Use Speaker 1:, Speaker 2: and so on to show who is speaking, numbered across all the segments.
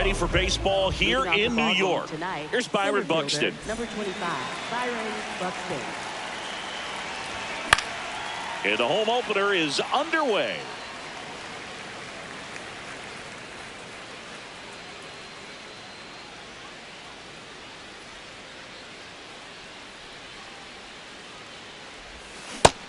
Speaker 1: ready for baseball here in New York. Here's Byron Buxton.
Speaker 2: Number 25, Byron Buxton.
Speaker 1: And the home opener is underway.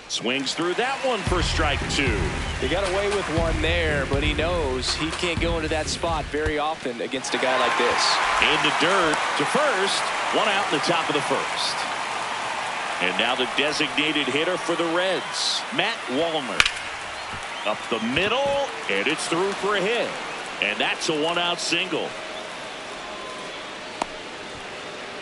Speaker 1: Swings through that one for strike two.
Speaker 3: He got away with one there, but he knows he can't go into that spot very often against a guy like this.
Speaker 1: In the dirt to first. One out in the top of the first. And now the designated hitter for the Reds, Matt Wallner. Up the middle, and it's through for a hit. And that's a one-out single.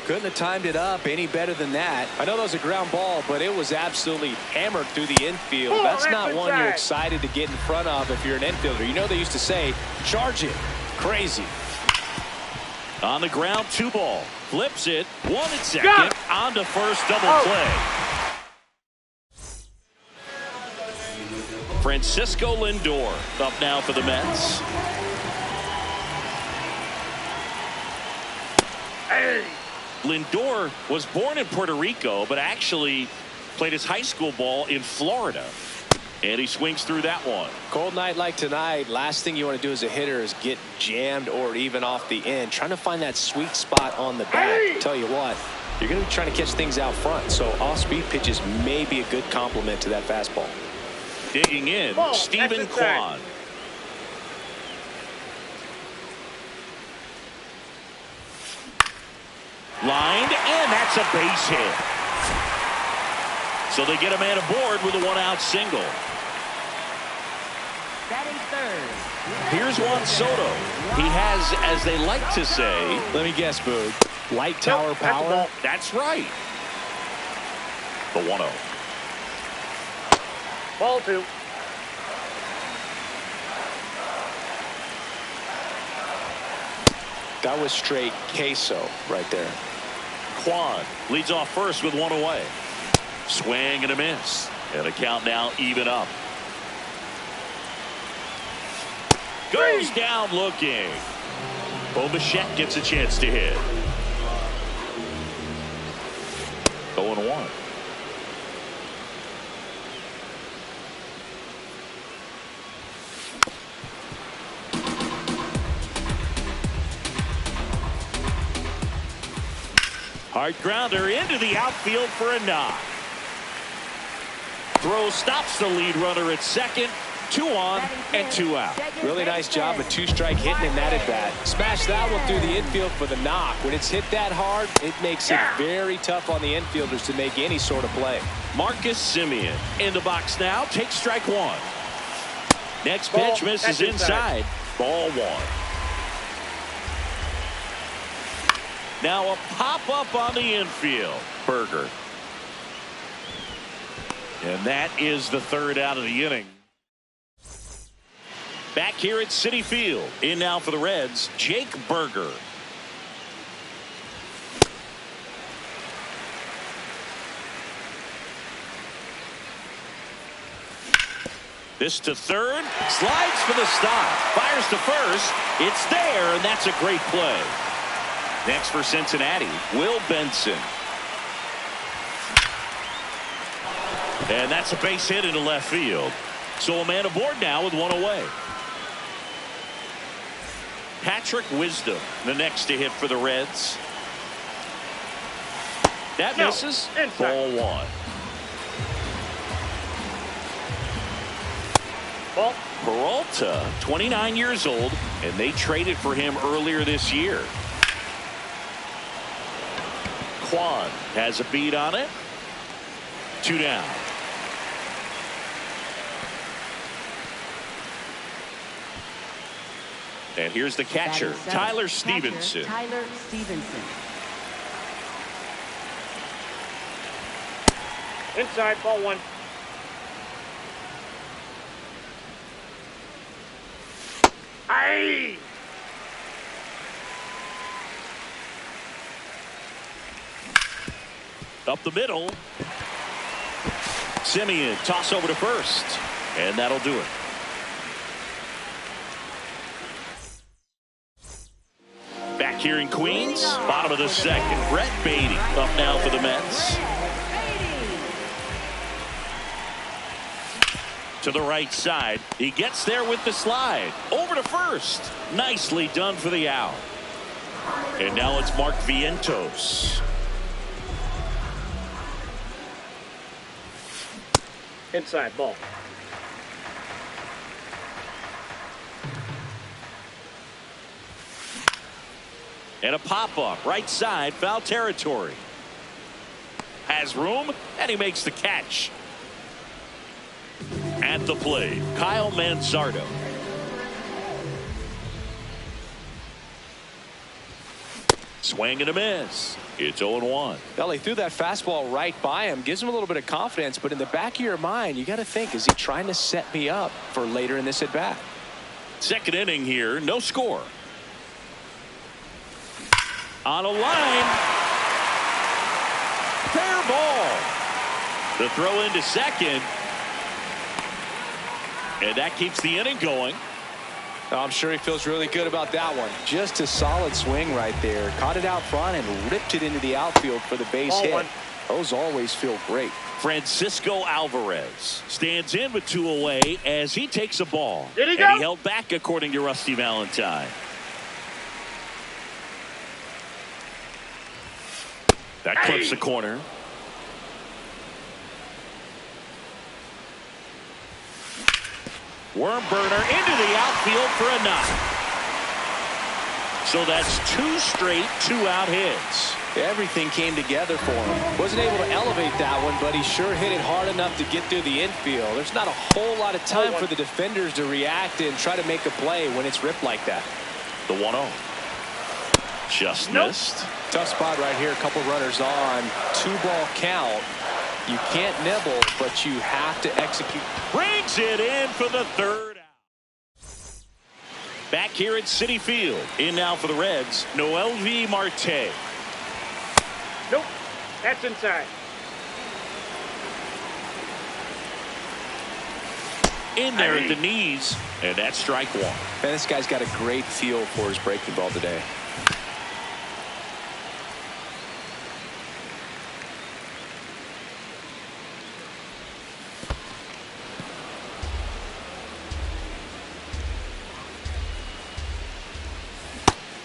Speaker 3: Couldn't have timed it up any better than that. I know that was a ground ball, but it was absolutely hammered through the infield. That's not one you're excited to get in front of if you're an infielder. You know they used to say, charge it. Crazy.
Speaker 1: On the ground, 2 ball. Flips it. 1 at second. On to first, double play. Francisco Lindor up now for the Mets. Lindor was born in Puerto Rico, but actually played his high school ball in Florida. And he swings through that one.
Speaker 3: Cold night like tonight, last thing you want to do as a hitter is get jammed or even off the end. Trying to find that sweet spot on the bat. Tell you what, you're going to be trying to catch things out front. So off-speed pitches may be a good complement to that fastball.
Speaker 1: Digging in, Stephen Kwan. Lined, and that's a base hit. So they get a man aboard with a one-out single.
Speaker 2: Batting third.
Speaker 1: Here's Juan Soto. He has, as they like to say,
Speaker 3: let me guess, Boog, light tower power.
Speaker 1: That's right. The 1-0.
Speaker 4: Ball 2.
Speaker 3: That was straight queso right there.
Speaker 1: Kwan leads off first with 1 away. Swing and a miss. And a count now even up. Goes down looking. Bo Bichette gets a chance to hit. 0-1. Hard grounder into the outfield for a knock. Throw stops the lead runner at second. 2 on and 2 out.
Speaker 3: Really nice job of 2-strike hitting in that at bat. Smash that one through the infield for the knock. When it's hit that hard, it makes it very tough on the infielders to make any sort of play.
Speaker 1: Marcus Semien in the box now. Takes strike 1. Next pitch misses inside. Ball 1. Now a pop-up on the infield. Berger. And that is the 3rd out of the inning. Back here at Citi Field. In now for the Reds, Jake Berger. This to third. Slides for the stop. Fires to first. It's there, and that's a great play. Next for Cincinnati, Will Benson. And that's a base hit into left field. So a man aboard now with 1 away. Patrick Wisdom, the next to hit for the Reds. That misses. Ball 1. Peralta, 29 years old, and they traded for him earlier this year. Kwan has a beat on it. 2 down. And here's the catcher, Tyler Stevenson.
Speaker 2: Tyler Stevenson.
Speaker 4: Inside, ball 1. Aye!
Speaker 1: Up the middle. Semien toss over to first. And that'll do it. here in Queens, bottom of the second. Brett Baty up now for the Mets. To the right side. He gets there with the slide. Over to first. Nicely done for the out. And now it's Mark Vientos.
Speaker 4: Inside ball.
Speaker 1: And a pop-up right side, foul territory. Has room, and he makes the catch. At the plate, Kyle Manzardo. Swing and a miss. It's 0-1.
Speaker 3: Well, he threw that fastball right by him. Gives him a little bit of confidence, but in the back of your mind, you got to think, is he trying to set me up for later in this at-bat?
Speaker 1: Second inning here, no score. On a line. Fair ball. The throw into second. And that keeps the inning going.
Speaker 3: I'm sure he feels really good about that one. Just a solid swing right there. Caught it out front and ripped it into the outfield for the base hit. Those always feel great.
Speaker 1: Francisco Alvarez stands in with 2 away as he takes a ball.
Speaker 4: Did he go?
Speaker 1: And he held back, according to Rusty Valentine. That clips the corner. Worm burner into the outfield for a knock. So that's 2 straight 2-out hits.
Speaker 3: Everything came together for him. Wasn't able to elevate that one, but he sure hit it hard enough to get through the infield. There's not a whole lot of time for the defenders to react and try to make a play when it's ripped like that.
Speaker 1: The 1-0. Just missed.
Speaker 3: Tough spot right here. A couple runners on. 2-ball count. You can't nibble, but you have to execute.
Speaker 1: Brings it in for the 3rd out. Back here at Citi Field. In now for the Reds, Noelvi Marte.
Speaker 4: Nope. That's inside.
Speaker 1: In there at the knees, and that's strike 1.
Speaker 3: Man, this guy's got a great feel for his breaking ball today.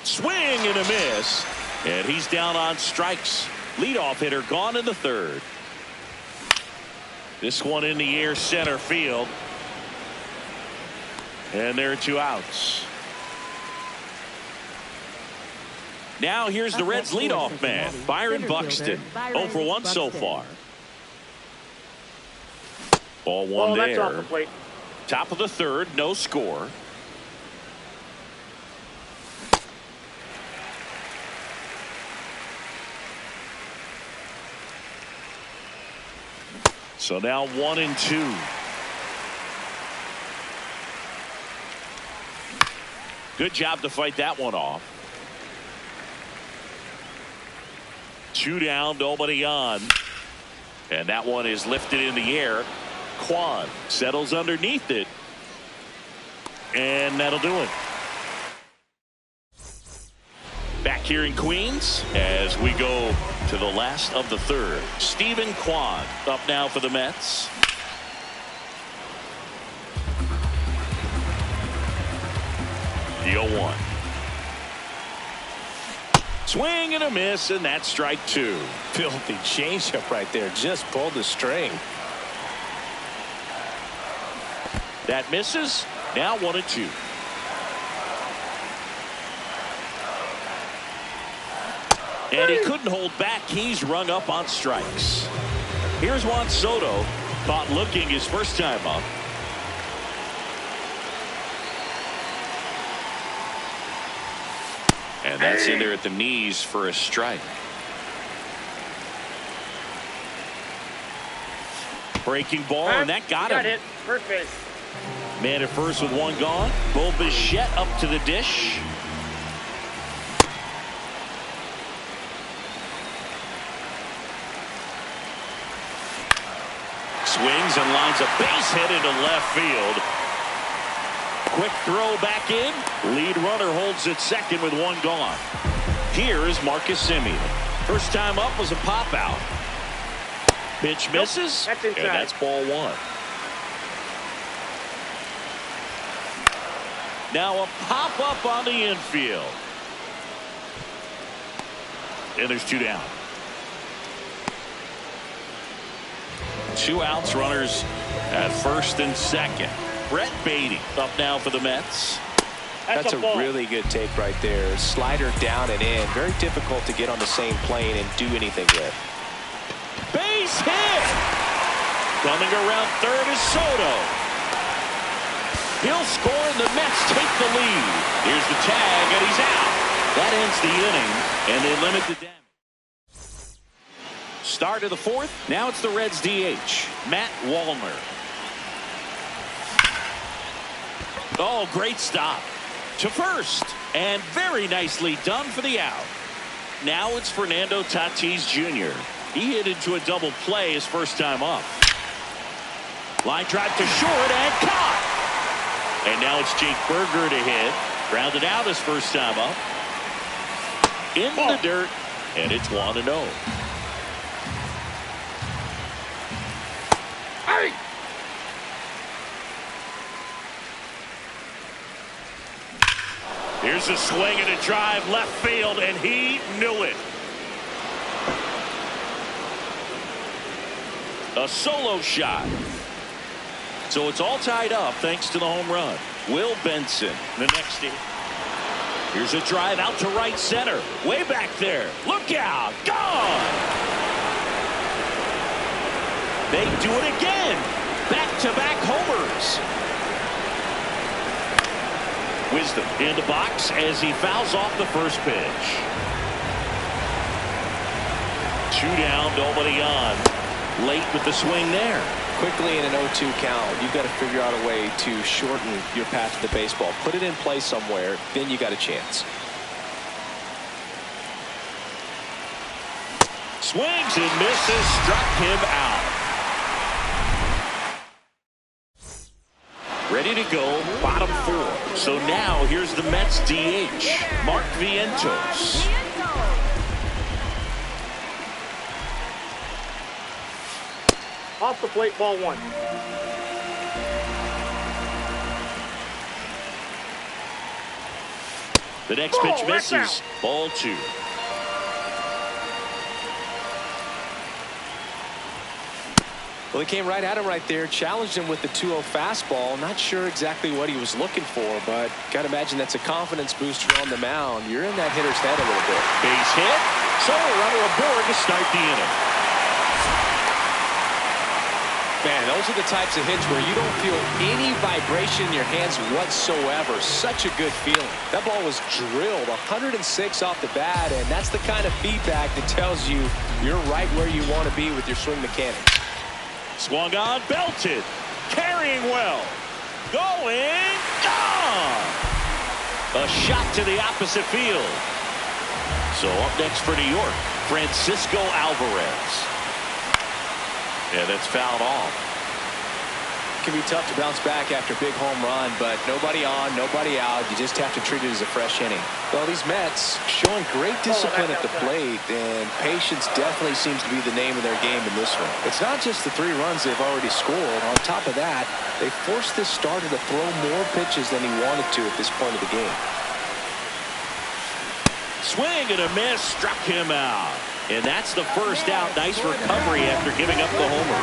Speaker 1: Swing and a miss, and he's down on strikes. Leadoff hitter gone in the 3rd. This one in the air, center field, and there are 2 outs. Now here's the Reds leadoff man, Byron Buxton. 0 for 1 so far. Ball 1
Speaker 4: that's off the
Speaker 1: there.
Speaker 4: plate.
Speaker 1: Top of the 3rd, no score. So now 1-2. Good job to fight that one off. 2 down, nobody on. And that one is lifted in the air. Kwan settles underneath it. And that'll do it. Back here in Queens as we go to the last of the 3rd. Stephen Kwan up now for the Mets. The 0-1. Swing and a miss, and that's strike 2.
Speaker 3: Filthy changeup right there. Just pulled the string.
Speaker 1: That misses. Now 1-2. And he couldn't hold back. He's rung up on strikes. Here's Juan Soto. Caught looking his first time up. And that's in there at the knees for a strike. Breaking ball, and that got him.
Speaker 4: It. First base.
Speaker 1: Man at first with 1 gone. Bo Bichette up to the dish. Swings and lines a base hit into left field. Quick throw back in. Lead runner holds at second with 1 gone. here is Marcus Semien. First time up was a pop out. Pitch misses,
Speaker 4: That's inside.
Speaker 1: and that's ball one. Now a pop up on the infield. And there's two down. 2 outs, runners at first and second. Brett Baty up now for the Mets.
Speaker 3: That's a
Speaker 4: ball.
Speaker 3: really good take right there. Slider down and in. Very difficult to get on the same plane and do anything with.
Speaker 1: Base hit! Coming around third is Soto. He'll score and the Mets take the lead. Here's the tag and he's out. That ends the inning and they limit the damage. Start of the fourth. Now it's the Reds DH, Matt Wallner. Oh, great stop to first and very nicely done for the out. Now it's Fernando Tatis Jr. He hit into a double play his first time up. Line drive to short and caught. And now it's Jake Burger to hit. Grounded out his first time up. In the dirt, and it's 1-0.
Speaker 4: Hey!
Speaker 1: Here's a swing and a drive left field, and he knew it. A solo shot. So it's all tied up thanks to the home run. Will Benson, the next inning. Here's a drive out to right center. Way back there. Look out. Gone. They do it again. Back-to-back homers. Wisdom in the box as he fouls off the first pitch. 2 down, nobody on. Late with the swing there.
Speaker 3: Quickly in an 0-2 count, you've got to figure out a way to shorten your path to the baseball. Put it in play somewhere, then you got a chance.
Speaker 1: Swings and misses, struck him out. Ready to go, bottom 4. So now here's the Mets DH, Mark Vientos.
Speaker 4: Off the plate, ball 1.
Speaker 1: The next pitch
Speaker 4: that's
Speaker 1: misses,
Speaker 4: out.
Speaker 1: ball 2.
Speaker 3: Well, he came right at him right there, challenged him with the 2-0 fastball. Not sure exactly what he was looking for, but got to imagine that's a confidence booster on the mound. You're in that hitter's head a little bit.
Speaker 1: Base hit, so a runner aboard to start the inning.
Speaker 3: Man, those are the types of hits where you don't feel any vibration in your hands whatsoever. Such a good feeling. That ball was drilled 106 off the bat, and that's the kind of feedback that tells you you're right where you want to be with your swing mechanics.
Speaker 1: Swung on, belted, carrying well, going, gone. A shot to the opposite field. So up next for New York, Francisco Alvarez. Yeah, that's fouled off.
Speaker 3: It can be tough to bounce back after a big home run, but nobody on, nobody out. You just have to treat it as a fresh inning. Well, these Mets showing great discipline at the plate, and patience definitely seems to be the name of their game in this one. It's not just the 3 runs they've already scored. On top of that, they forced this starter to throw more pitches than he wanted to at this point of the game.
Speaker 1: Swing and a miss, struck him out. And that's the first out. Nice recovery after giving up the homer.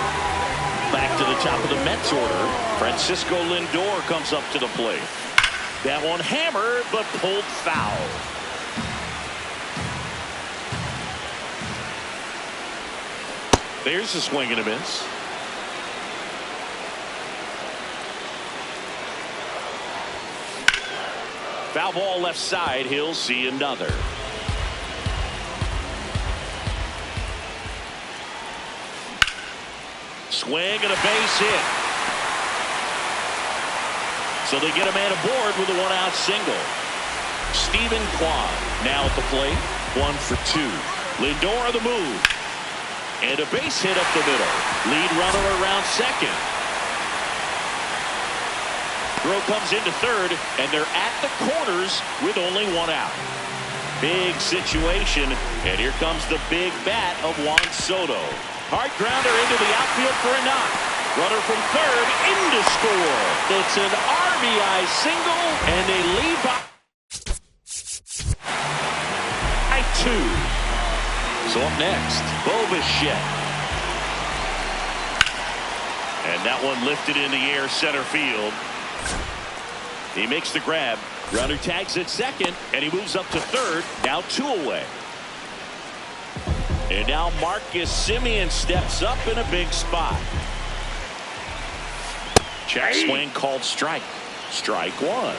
Speaker 1: Back to the top of the Mets order. Francisco Lindor comes up to the plate. That one hammered, but pulled foul. There's a swing and a miss. Foul ball left side. He'll see another. Swing and a base hit. So they get a man aboard with a 1-out single. Stephen Kwan now at the plate. 1 for 2. Lindor on the move. And a base hit up the middle. Lead runner around second. Throw comes into third, and they're at the corners with only 1 out. Big situation, and here comes the big bat of Juan Soto. Hard grounder into the outfield for a knock. Runner from third in to score. It's an RBI single, and they lead by 2. So up next, Bo Bichette. And that one lifted in the air center field. He makes the grab. Runner tags at second, and he moves up to third. Now 2 away. And now Marcus Semien steps up in a big spot. Check swing called strike. Strike 1.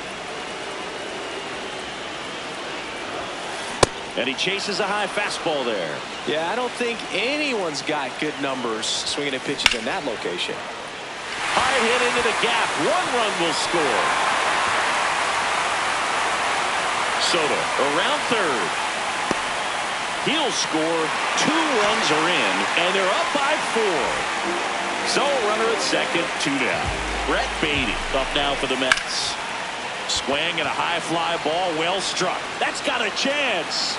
Speaker 1: And he chases a high fastball there.
Speaker 3: Yeah, I don't think anyone's got good numbers swinging at pitches in that location.
Speaker 1: Hard hit into the gap. 1 run will score. Soto around third. He'll score. 2 runs are in, and they're up by 4. So runner at second, 2 down. Brett Baty up now for the Mets. Swing and a high fly ball, well struck. That's got a chance.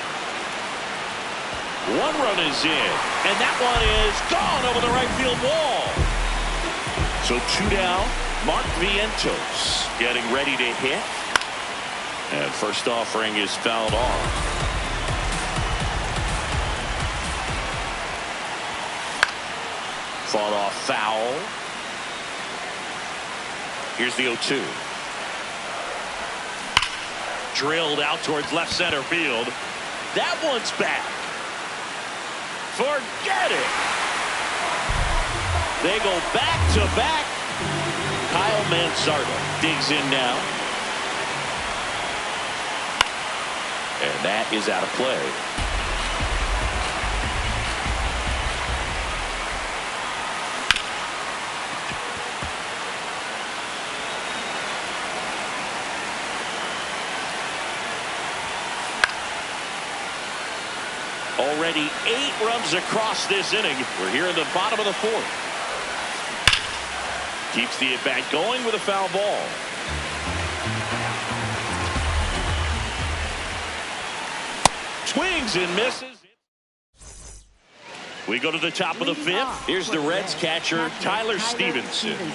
Speaker 1: 1 run is in, and that one is gone over the right field wall. So 2 down. Mark Vientos getting ready to hit. And first offering is fouled off. Fought off foul. Here's the 0-2. Drilled out towards left center field. That one's back. Forget it. They go back to back. Kyle Manzardo digs in now. And that is out of play. Already 8 runs across this inning. We're here in the bottom of the 4th. Keeps the at-bat going with a foul ball. Swings and misses. We go to the top of the 5th. Here's the Reds catcher, Tyler Stevenson.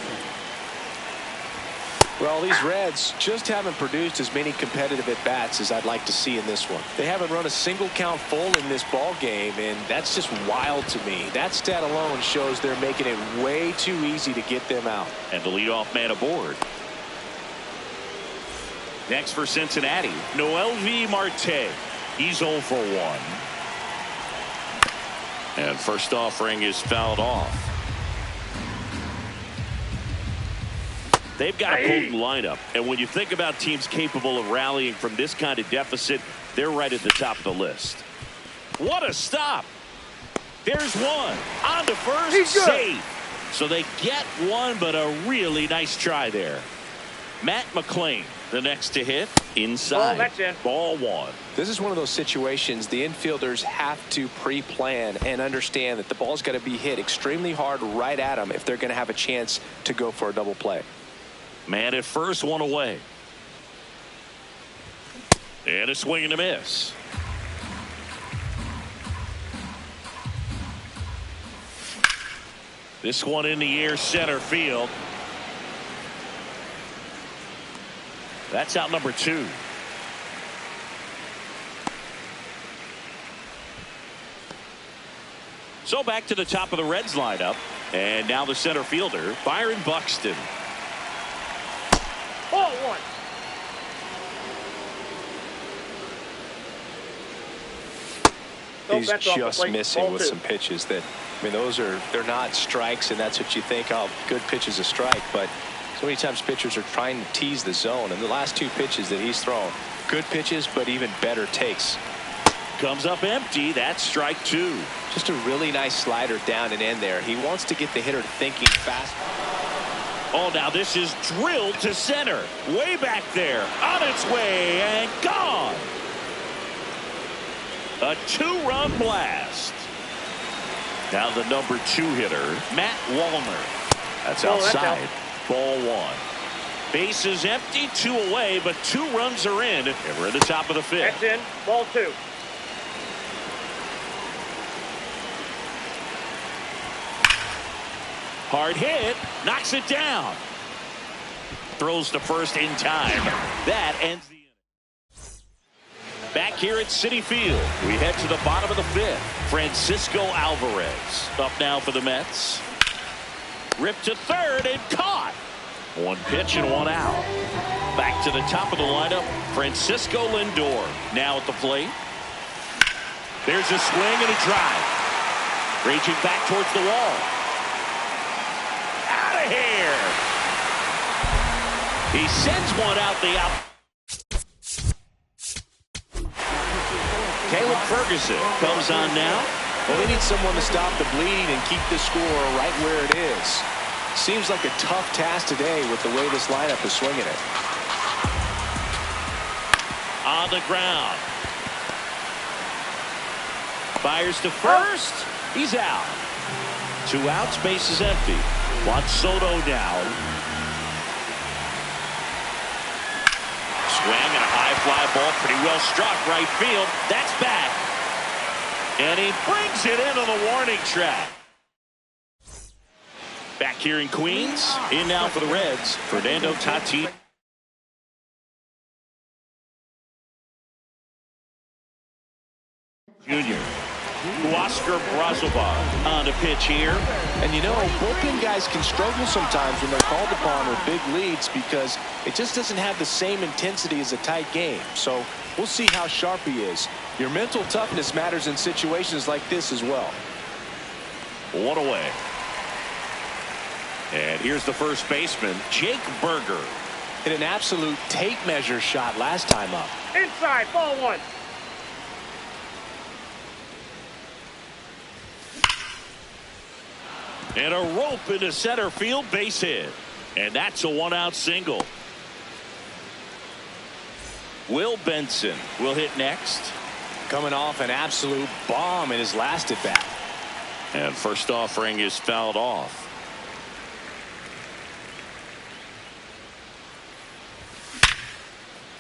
Speaker 3: Well, these Reds just haven't produced as many competitive at-bats as I'd like to see in this one. They haven't run a single count full in this ball game, and that's just wild to me. That stat alone shows they're making it way too easy to get them out.
Speaker 1: And the leadoff man aboard. Next for Cincinnati, Noelvi Marte. He's 0 for 1. And first offering is fouled off. They've got a potent lineup, and when you think about teams capable of rallying from this kind of deficit, they're right at the top of the list. What a stop. There's one. On to first, save. So they get one, but a really nice try there. Matt McLain, the next to hit, inside. Ball 1.
Speaker 3: This is one of those situations the infielders have to pre-plan and understand that the ball's got to be hit extremely hard right at them if they're going to have a chance to go for a double play.
Speaker 1: Man at first, 1 away. And a swing and a miss. This one in the air center field. That's out number 2. So back to the top of the Reds lineup. And now the center fielder, Byron Buxton.
Speaker 4: Ball 1.
Speaker 3: He's just missing with some pitches that, I mean, they're not strikes, and that's what you think, oh, good pitch is a strike, but so many times pitchers are trying to tease the zone, and the last 2 pitches that he's thrown, good pitches, but even better takes.
Speaker 1: Comes up empty. That's strike 2.
Speaker 3: Just a really nice slider down and in there. He wants to get the hitter thinking fast.
Speaker 1: Oh, now this is drilled to center. Way back there. On its way and gone. A 2-run blast. Now the number 2 hitter, Matt Wallner. That's outside. Ball 1. Base is empty, 2 away, but 2 runs are in, and we're at the top of the 5th.
Speaker 4: That's in. Ball 2.
Speaker 1: Hard hit, knocks it down. Throws to first in time. That ends the inning. Back here at Citi Field, we head to the bottom of the 5th. Francisco Alvarez up now for the Mets. Ripped to third and caught. 1 pitch and 1 out. Back to the top of the lineup, Francisco Lindor now at the plate. There's a swing and a drive. Reaching back towards the wall. Out of here. He sends one out the out. Caleb Ferguson comes on now.
Speaker 3: Well, they need someone to stop the bleed and keep the score right where it is. Seems like a tough task today with the way this lineup is swinging it.
Speaker 1: On the ground. Fires to first. He's out. 2 outs, base is empty. Juan Soto now. Swing and a high fly ball, pretty well struck right field. That's back. And he brings it into the warning track. Back here in Queens, in now for the Reds, Fernando Tatis. Junior. Oscar Brazovar on the pitch here.
Speaker 3: And you know, bullpen guys can struggle sometimes when they're called upon with big leads because it just doesn't have the same intensity as a tight game. So we'll see how sharp he is. Your mental toughness matters in situations like this as well.
Speaker 1: 1 away. And here's the first baseman, Jake Burger.
Speaker 3: Hit an absolute tape measure shot last time up.
Speaker 4: Inside. Ball 1.
Speaker 1: And a rope into center field, base hit. And that's a 1-out single. Will Benson will hit next.
Speaker 3: Coming off an absolute bomb in his last at bat.
Speaker 1: And first offering is fouled off.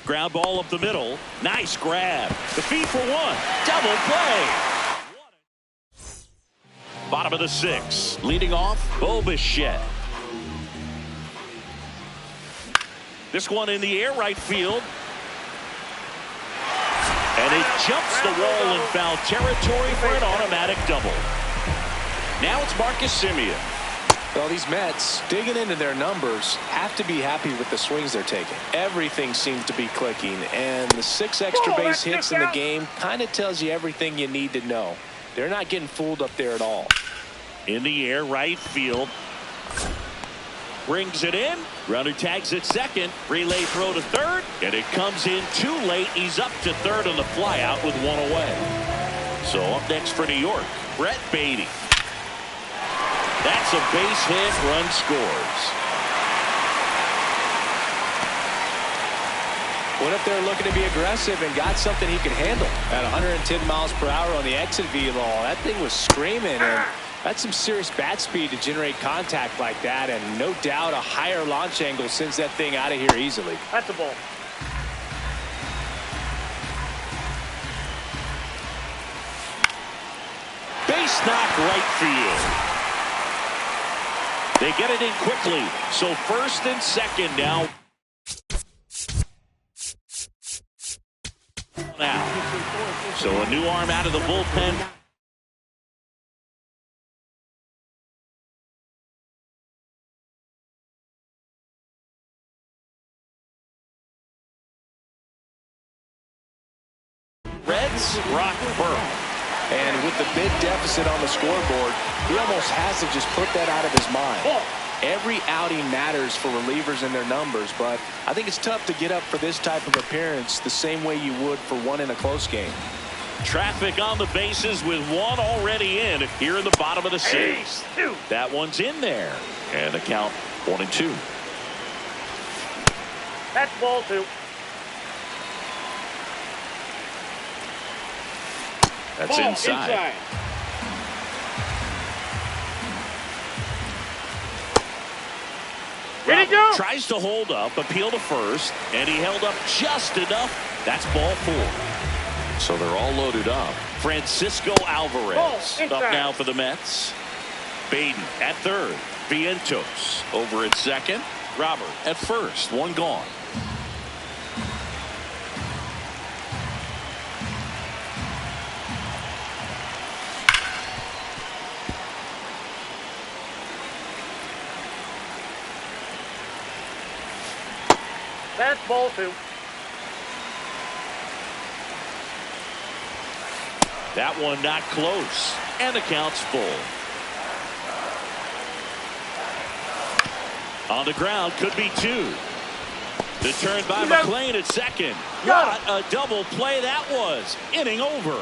Speaker 1: Ground ball up the middle. Nice grab. The feed for 1. Double play. Bottom of the 6th. Leading off, Bo Bichette. This one in the air, right field. And it jumps the wall in foul territory for an automatic double. Now it's Marcus Semien.
Speaker 3: Well, these Mets, digging into their numbers, have to be happy with the swings they're taking. Everything seems to be clicking, and the 6 extra base hits in the game kind of tells you everything you need to know. They're not getting fooled up there at all.
Speaker 1: In the air, right field. Brings it in. Runner tags at second. Relay throw to third. And it comes in too late. He's up to third on the flyout with 1 away. So up next for New York, Brett Baty. That's a base hit. Run scores.
Speaker 3: Went up there looking to be aggressive and got something he could handle. At 110 miles per hour on the exit velo, that thing was screaming, and that's some serious bat speed to generate contact like that, and no doubt a higher launch angle sends that thing out of here easily.
Speaker 4: That's a ball.
Speaker 1: Base knock right field. They get it in quickly. So first and second now. So a new arm out of the bullpen. Reds, Brock Burke.
Speaker 3: And with the big deficit on the scoreboard, he almost has to just put that out of his mind. Every outing matters for relievers and their numbers, but I think it's tough to get up for this type of appearance the same way you would for one in a close game.
Speaker 1: Traffic on the bases with 1 already in here in the bottom of the 6th. That one's in there. And the count 1-2.
Speaker 4: That's ball 2.
Speaker 1: That's
Speaker 4: Ball
Speaker 1: inside.
Speaker 4: Here he goes.
Speaker 1: Tries to hold up, appeal to first, and he held up just enough. That's ball 4. So they're all loaded up. Francisco Alvarez up now for the Mets. Baden at third. Vientos over at second. Robert at first. One gone.
Speaker 4: That's ball 2.
Speaker 1: That one not close. And the count's full. On the ground, could be 2. The turn by McLean at second. What a double play that was. Inning over.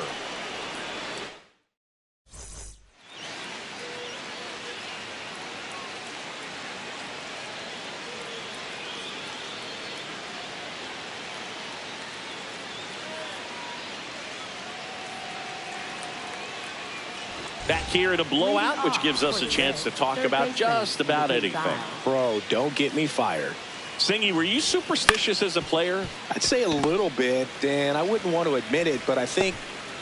Speaker 1: Back here in a blowout, which gives us a chance to talk about just about anything.
Speaker 3: Bro, don't get me fired.
Speaker 1: Singy, were you superstitious as a player?
Speaker 3: I'd say a little bit, and I wouldn't want to admit it, but I think,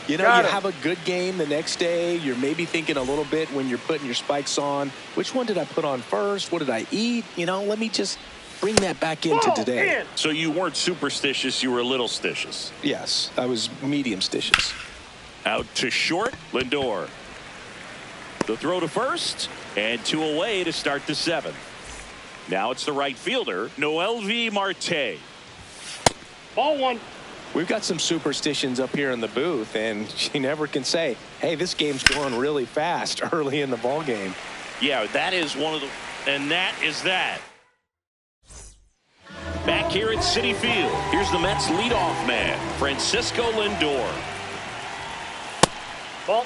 Speaker 3: you know, you have a good game the next day. You're maybe thinking a little bit when you're putting your spikes on. Which one did I put on first? What did I eat? You know, let me just bring that back into today.
Speaker 1: So you weren't superstitious, you were a little stitious.
Speaker 3: Yes, I was medium stitious. Out
Speaker 1: to short, Lindor. The throw to first, and 2 away to start the 7th. Now it's the right fielder, Noelvi Marte.
Speaker 4: Ball 1.
Speaker 3: We've got some superstitions up here in the booth, and you never can say, hey, this game's going really fast early in the ball game.
Speaker 1: Yeah, that is one of the, and that is that. Back here at Citi Field, here's the Mets leadoff man, Francisco Lindor.
Speaker 4: Ball.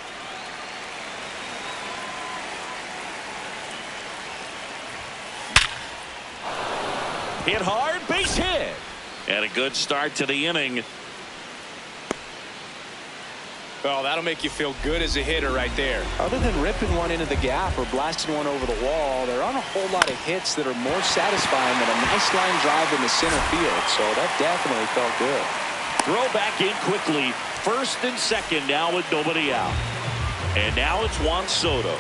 Speaker 1: Hit hard, base hit. And a good start to the inning.
Speaker 3: Well, that'll make you feel good as a hitter right there. Other than ripping one into the gap or blasting one over the wall, there aren't a whole lot of hits that are more satisfying than a nice line drive in the center field. So that definitely felt good.
Speaker 1: Throw back in quickly. First and second now with nobody out. And now it's Juan Soto.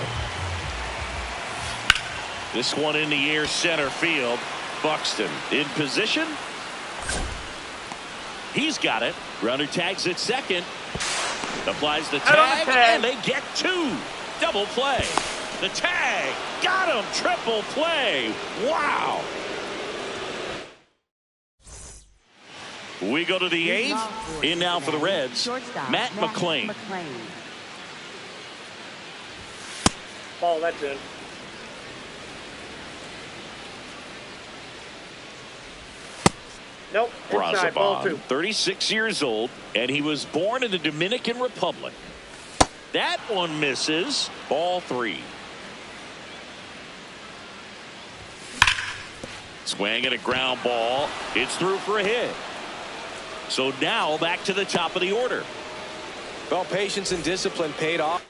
Speaker 1: This one in the air, center field. Buxton in position. He's got it. Runner tags at second. Applies the tag, and they get 2. Double play. The tag. Got him. Triple play. Wow. We go to the 8th. In now for the Reds, Matt McLean.
Speaker 4: Ball, that's in. Nope. Inside, ball 2.
Speaker 1: 36 years old, and he was born in the Dominican Republic. That one misses. Ball 3. Swing and a ground ball. It's through for a hit. So now back to the top of the order.
Speaker 3: Well, patience and discipline paid off.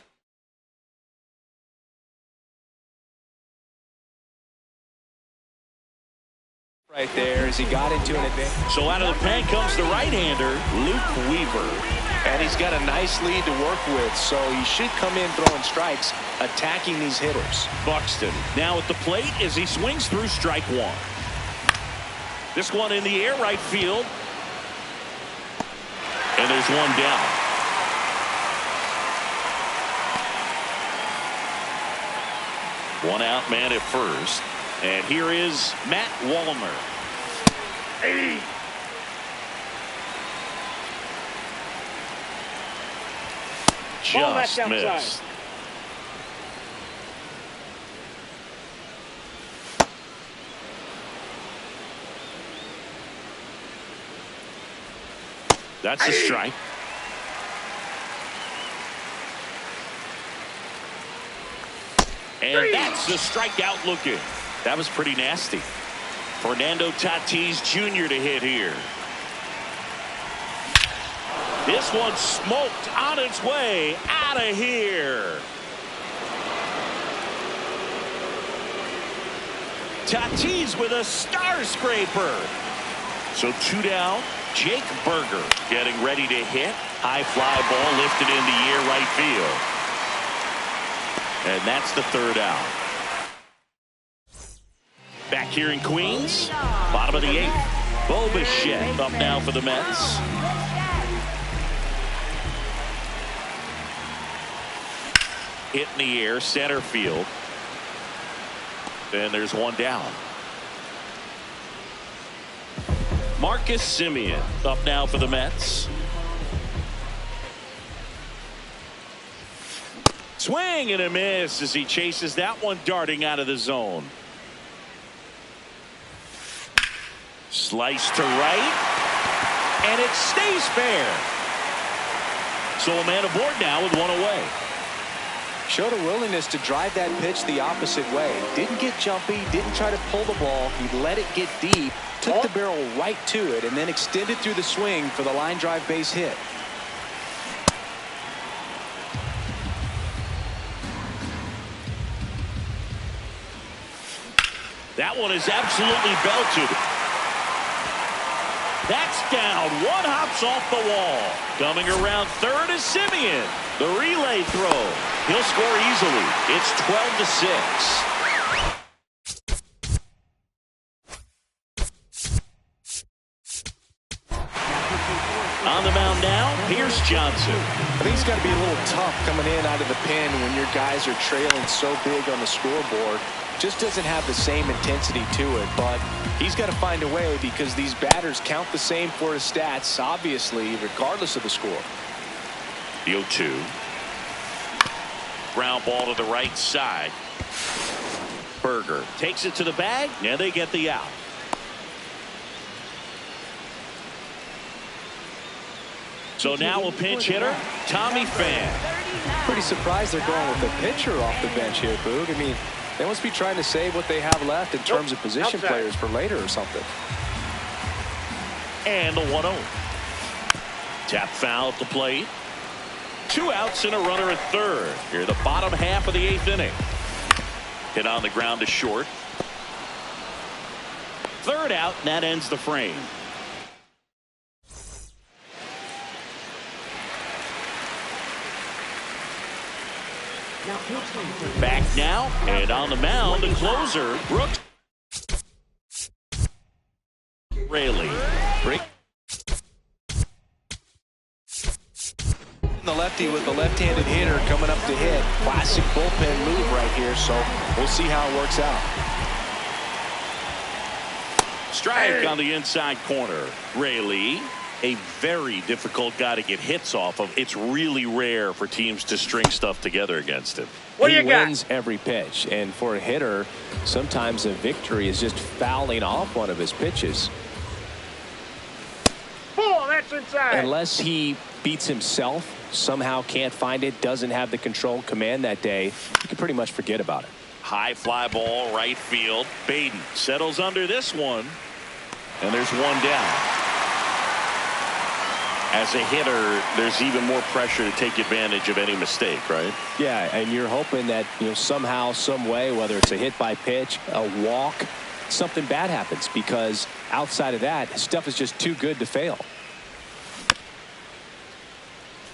Speaker 3: Right there as he got into an advantage.
Speaker 1: So out of the pen comes the right-hander, Luke Weaver.
Speaker 3: And he's got a nice lead to work with, so he should come in throwing strikes, attacking these hitters.
Speaker 1: Buxton now at the plate as he swings through strike 1. This one in the air, right field. And there's one down. One out, man at first. And here is Matt Wallner.
Speaker 4: Hey.
Speaker 1: Just missed. That's a strike. And that's the strikeout looking. That was pretty nasty. Fernando Tatis Jr. to hit here. This one smoked on its way out of here. Tatis with a star scraper. So 2 down. Jake Burger getting ready to hit. High fly ball lifted in the air right field. And that's the 3rd out. Back here in Queens, bottom of the 8th. Bo Bichette up now for the Mets. Hit in the air, center field. And there's 1 down. Marcus Semien up now for the Mets. Swing and a miss as he chases that one darting out of the zone. Slice to right. And it stays fair. So a man aboard now with 1 away.
Speaker 3: Showed a willingness to drive that pitch the opposite way. Didn't get jumpy, didn't try to pull the ball. He let it get deep, took the barrel right to it, and then extended through the swing for the line drive base hit.
Speaker 1: That one is absolutely belted. That's down. 1 hops off the wall. Coming around third is Semien. The relay throw. He'll score easily. It's 12-6. On the mound now, Pierce Johnson.
Speaker 3: I think it's got to be a little tough coming in out of the pen when your guys are trailing so big on the scoreboard. Just doesn't have the same intensity to it, but he's got to find a way because these batters count the same for his stats, obviously, regardless of the score.
Speaker 1: The 0-2. Ground ball to the right side. Burger takes it to the bag, and they get the out. So now a pinch hitter, Tommy Pham.
Speaker 3: Pretty surprised they're going with the pitcher off the bench here, Boog. I mean, they must be trying to save what they have left in terms of position players for later or something.
Speaker 1: And the 1-0. Tap foul at the plate. 2 outs and a runner at third. Here the bottom half of the 8th inning. Hit on the ground to short. 3rd out, and that ends the frame. Back now, and on the mound, the closer, Brooks Raley.
Speaker 3: The lefty with the left-handed hitter coming up to hit. Classic bullpen move right here, so we'll see how it works out.
Speaker 1: Strike on the inside corner. Raley, a very difficult guy to get hits off of. It's really rare for teams to string stuff together against him.
Speaker 3: He wins every pitch, and for a hitter, sometimes a victory is just fouling off one of his pitches.
Speaker 4: Oh, that's inside.
Speaker 3: Unless he beats himself, somehow can't find it, doesn't have the control command that day, you can pretty much forget about it.
Speaker 1: High fly ball, right field. Baden settles under this one, and there's 1 down. As a hitter, there's even more pressure to take advantage of any mistake, right?
Speaker 3: Yeah, and you're hoping that, somehow, some way, whether it's a hit by pitch, a walk, something bad happens, because outside of that, stuff is just too good to fail.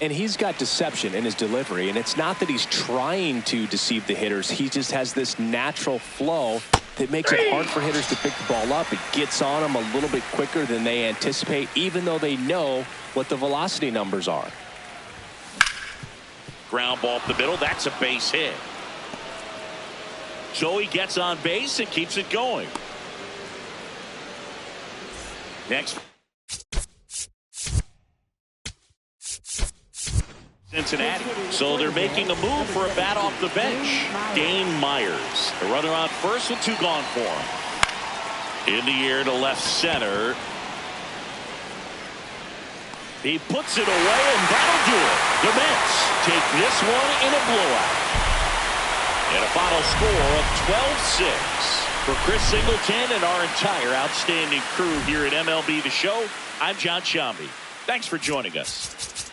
Speaker 3: And he's got deception in his delivery, and it's not that he's trying to deceive the hitters. He just has this natural flow that makes it hard for hitters to pick the ball up. It gets on them a little bit quicker than they anticipate, even though they know what the velocity numbers are.
Speaker 1: Ground ball up the middle. That's a base hit. So he gets on base and keeps it going. Next. Cincinnati. So they're making a move for a bat off the bench. Dane Myers. The runner on first with 2 gone for him. In the air to left center. He puts it away, and that'll do it. The Mets take this one in a blowout. And a final score of 12-6. For Chris Singleton and our entire outstanding crew here at MLB The Show, I'm John Sciambi. Thanks for joining us.